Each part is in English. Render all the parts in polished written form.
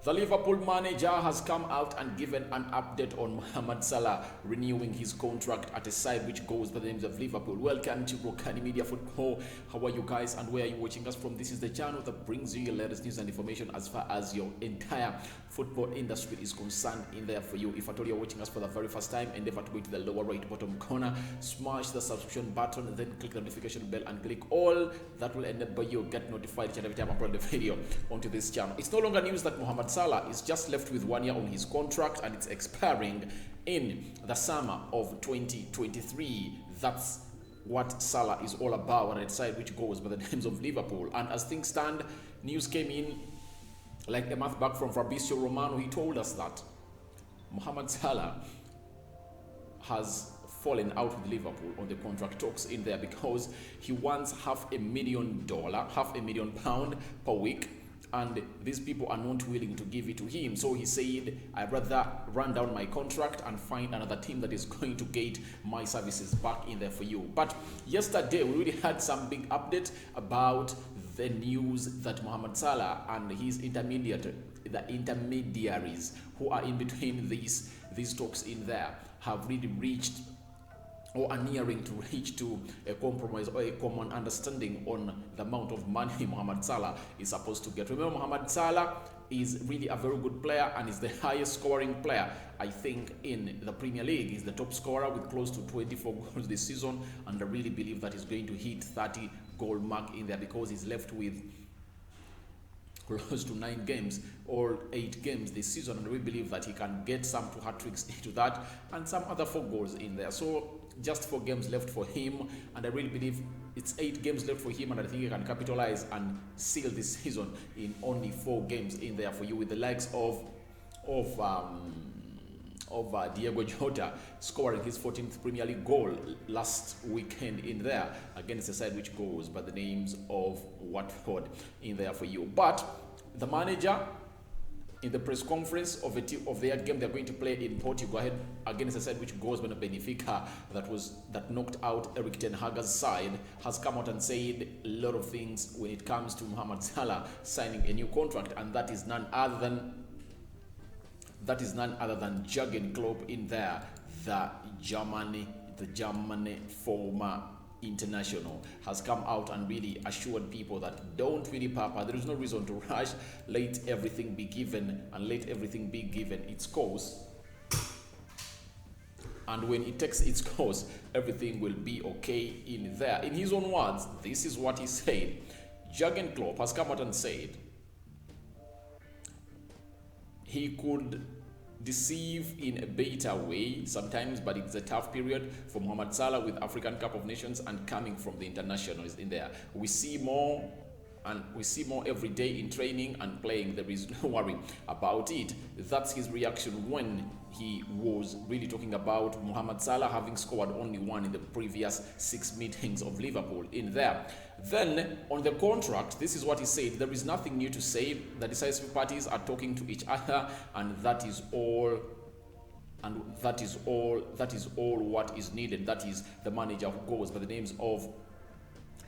The Liverpool manager has come out and given an update on Mohamed Salah renewing his contract at a side which goes by the names of Liverpool. Welcome to Rokani Media Football. How are you guys and where are you watching us from? This is the channel that brings you your latest news and information as far as your entire football industry is concerned in there for you. If at all you're watching us for the very first time, endeavor to go to the lower right bottom corner, smash the subscription button, then click the notification bell and click all. That will enable you get notified each and every time I upload the video onto this channel. It's no longer news that Mohamed Salah is just left with 1 year on his contract and it's expiring in the summer of 2023. That's what Salah is all about on its side, which goes by the names of Liverpool. And as things stand, news came in like a month back from Fabrizio Romano. He told us that Mohamed Salah has fallen out with Liverpool on the contract talks in there because he wants £500,000 per week, and these people are not willing to give it to him. So he said, I'd rather run down my contract and find another team that is going to get my services back in there for you. But yesterday, we really had some big update about the news that Mohamed Salah and his intermediaries who are in between these talks in there have really reached or are nearing to reach to a compromise or a common understanding on the amount of money Mohamed Salah is supposed to get. Remember, Mohamed Salah is really a very good player and is the highest scoring player, I think, in the Premier League. He's the top scorer with close to 24 goals this season, and I really believe that he's going to hit 30 goal mark in there because he's left with close to 9 games or 8 games this season, and we believe that he can get some 2 hat-tricks into that and some other 4 goals in there. So just 4 games left for him, and I really believe it's 8 games left for him, and I think he can capitalize and seal this season in only 4 games in there for you, with the likes of Diego Jota scoring his 14th Premier League goal last weekend in there against a side which goes by the names of Watford in there for you. But the manager, in the press conference of their game they're going to play in Portugal against a side which goes by Benfica that knocked out Erik ten Hag's side, has come out and said a lot of things when it comes to Mohamed Salah signing a new contract, and that is none other than Jurgen Klopp in there, the Germany former international, has come out and really assured people that don't really papa. There is no reason to rush. Let everything be given its course. And when it takes its course, everything will be okay in there. In his own words, this is what he said. Jurgen Klopp has come out and said he could deceive in a better way sometimes, but it's a tough period for Mohamed Salah with African Cup of Nations and coming from the internationals in there. We see more every day in training and playing. There is no worry about it. That's his reaction when he was really talking about Mohamed Salah having scored only 1 in the previous 6 meetings of Liverpool in there. Then on the contract, this is what he said: there is nothing new to say. The decisive parties are talking to each other, and that is all. And that is all what is needed. That is the manager who goes by the names of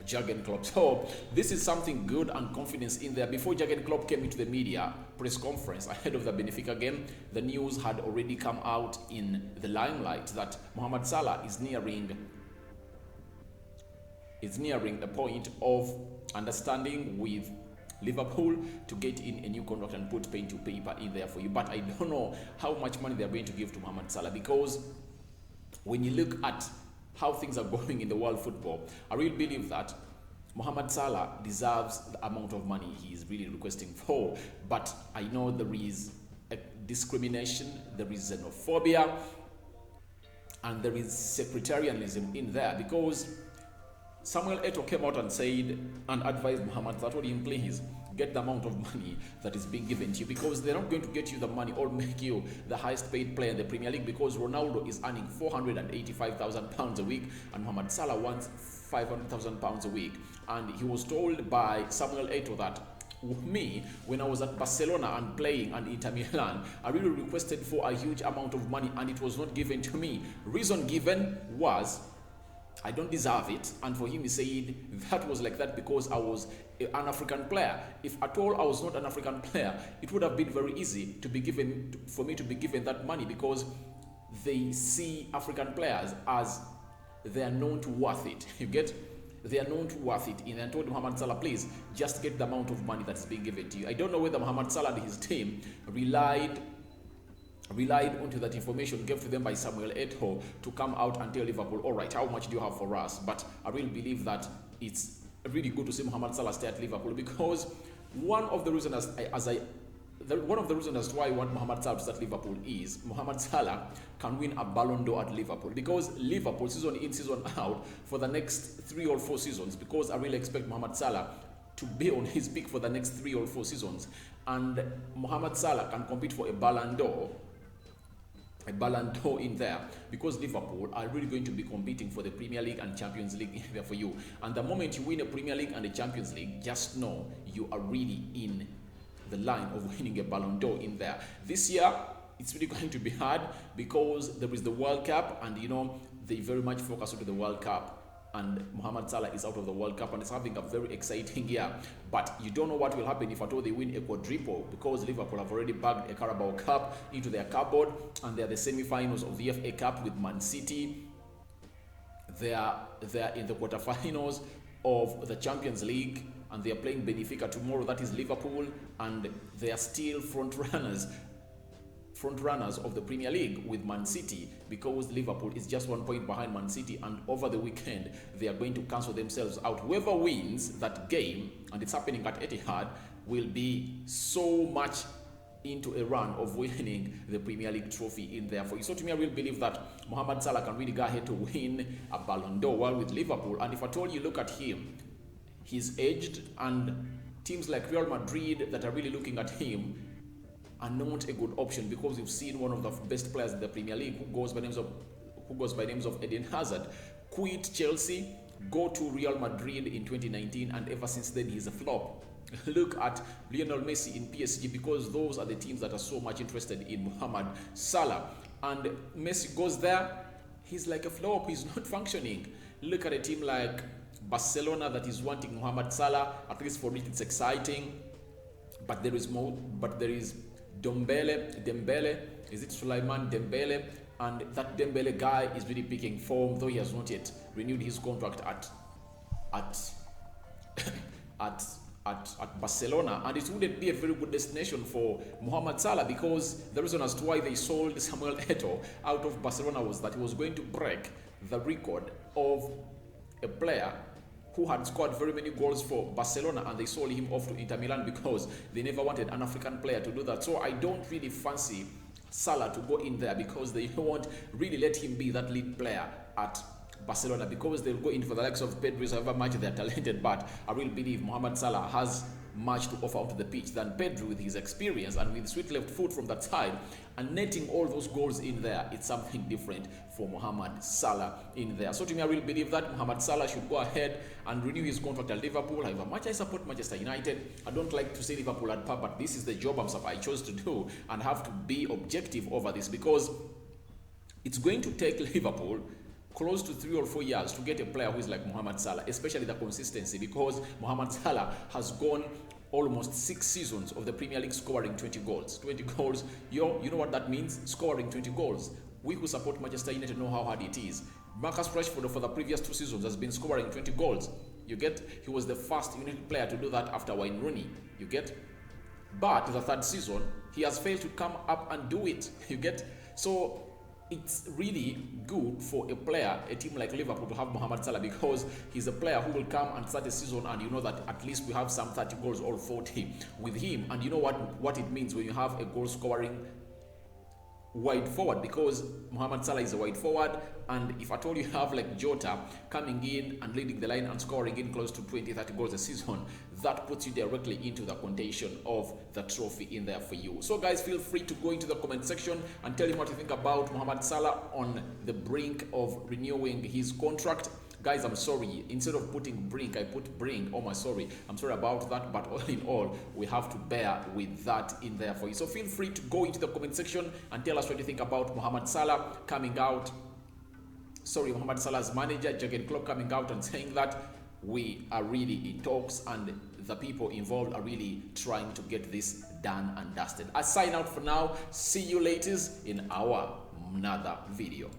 Jurgen Klopp. So this is something good and confidence in there. Before Jurgen Klopp came into the media press conference ahead of the Benfica game, the news had already come out in the limelight that Mohamed Salah is nearing the point of understanding with Liverpool to get in a new contract and put pen to paper in there for you. But I don't know how much money they're going to give to Mohamed Salah, because when you look at how things are going in the world football, I really believe that Mohamed Salah deserves the amount of money he is really requesting for. But I know there is a discrimination, there is xenophobia, and there is sectarianism in there, because Samuel Eto'o came out and said and advised Mohamed that, please get the amount of money that is being given to you, because they're not going to get you the money or make you the highest paid player in the Premier League, because Ronaldo is earning £485,000 a week and Mohamed Salah wants £500,000 a week. And he was told by Samuel Eto'o that, me, when I was at Barcelona and playing and Inter Milan, I really requested for a huge amount of money and it was not given to me. Reason given was I don't deserve it. And for him, he said that was like that because I was an African player. If at all I was not an African player, it would have been very easy to be given, for me to be given that money, because they see African players as they are known to worth it. You get? They are known to worth it. And I told Mohamed Salah, please just get the amount of money that's being given to you. I don't know whether Mohamed Salah and his team relied onto that information given to them by Samuel Eto'o to come out and tell Liverpool, all right, how much do you have for us? But I really believe that it's really good to see Mohamed Salah stay at Liverpool, because one of the reasons as to why I want Mohamed Salah to start Liverpool is Mohamed Salah can win a Ballon d'Or at Liverpool, because Liverpool season in, season out for the next 3 or 4 seasons, because I really expect Mohamed Salah to be on his peak for the next 3 or 4 seasons, and Mohamed Salah can compete for a Ballon d'Or in there, because Liverpool are really going to be competing for the Premier League and Champions League there for you. And the moment you win a Premier League and a Champions League, just know you are really in the line of winning a Ballon d'Or in there. This year, it's really going to be hard because there is the World Cup, and they very much focus on the World Cup. And Mohamed Salah is out of the World Cup and is having a very exciting year. But you don't know what will happen if at all they win a quadruple, because Liverpool have already bagged a Carabao Cup into their cupboard, and they're the semi-finals of the FA Cup with Man City. They're in the quarterfinals of the Champions League, and they are playing Benfica tomorrow. That is Liverpool, and they are still front runners of the Premier League with Man City, because Liverpool is just 1 point behind Man City, and over the weekend they are going to cancel themselves out. Whoever wins that game, and it's happening at Etihad, will be so much into a run of winning the Premier League trophy in there for you. So to me, I really believe that Mohamed Salah can really go ahead to win a Ballon d'Or while with Liverpool. And if at all you look at him, he's aged, and teams like Real Madrid that are really looking at him are not a good option, because you've seen one of the best players in the Premier League who goes by names of Eden Hazard quit Chelsea, go to Real Madrid in 2019, and ever since then he's a flop. Look at Lionel Messi in PSG, because those are the teams that are so much interested in Mohamed Salah, and Messi goes there, he's like a flop, he's not functioning. Look at a team like Barcelona that is wanting Mohamed Salah. At least for it, it's exciting, but there is Dembele, is it Sulaiman Dembele? And that Dembele guy is really picking form, though he has not yet renewed his contract at Barcelona, and it wouldn't be a very good destination for Mohamed Salah, because the reason as to why they sold Samuel Eto'o out of Barcelona was that he was going to break the record of a player who had scored very many goals for Barcelona, and they sold him off to Inter Milan because they never wanted an African player to do that. So I don't really fancy Salah to go in there, because they won't really let him be that lead player at Barcelona, because they'll go in for the likes of Pedro, however much they're talented. But I really believe Mohamed Salah has much to offer onto the pitch than Pedro, with his experience and with sweet left foot from that side, and netting all those goals in there. It's something different for Mohamed Salah in there. So to me, I really believe that Mohamed Salah should go ahead and renew his contract at Liverpool. However much I support Manchester United, I don't like to say Liverpool at par, but this is the job I chose to do, and have to be objective over this, because it's going to take Liverpool close to 3 or 4 years to get a player who is like Mohamed Salah, especially the consistency, because Mohamed Salah has gone almost 6 seasons of the Premier League scoring 20 goals. 20 goals, you know what that means? Scoring 20 goals. We who support Manchester United know how hard it is. Marcus Rashford for the previous 2 seasons has been scoring 20 goals. You get? He was the first United player to do that after Wayne Rooney. You get? But the 3rd season, he has failed to come up and do it. You get? So it's really good for a team like Liverpool, to have Mohamed Salah, because he's a player who will come and start a season, and you know that at least we have some 30 goals or 40 with him. And you know what it means when you have a goal scoring wide forward, because Mohamed Salah is a wide forward, and if at all you have like Jota coming in and leading the line and scoring in close to 20-30 goals a season, that puts you directly into the contention of the trophy in there for you. So guys, feel free to go into the comment section and tell me what you think about Mohamed Salah on the brink of renewing his contract. Guys, I'm sorry, instead of putting brink, I put bring. Oh my, sorry, I'm sorry about that, but all in all, we have to bear with that in there for you. So feel free to go into the comment section and tell us what you think about Mohamed Salah coming out Mohamed Salah's manager, Jurgen Klopp, coming out and saying that we are really in talks and the people involved are really trying to get this done and dusted. I sign out for now. See you ladies in our another video.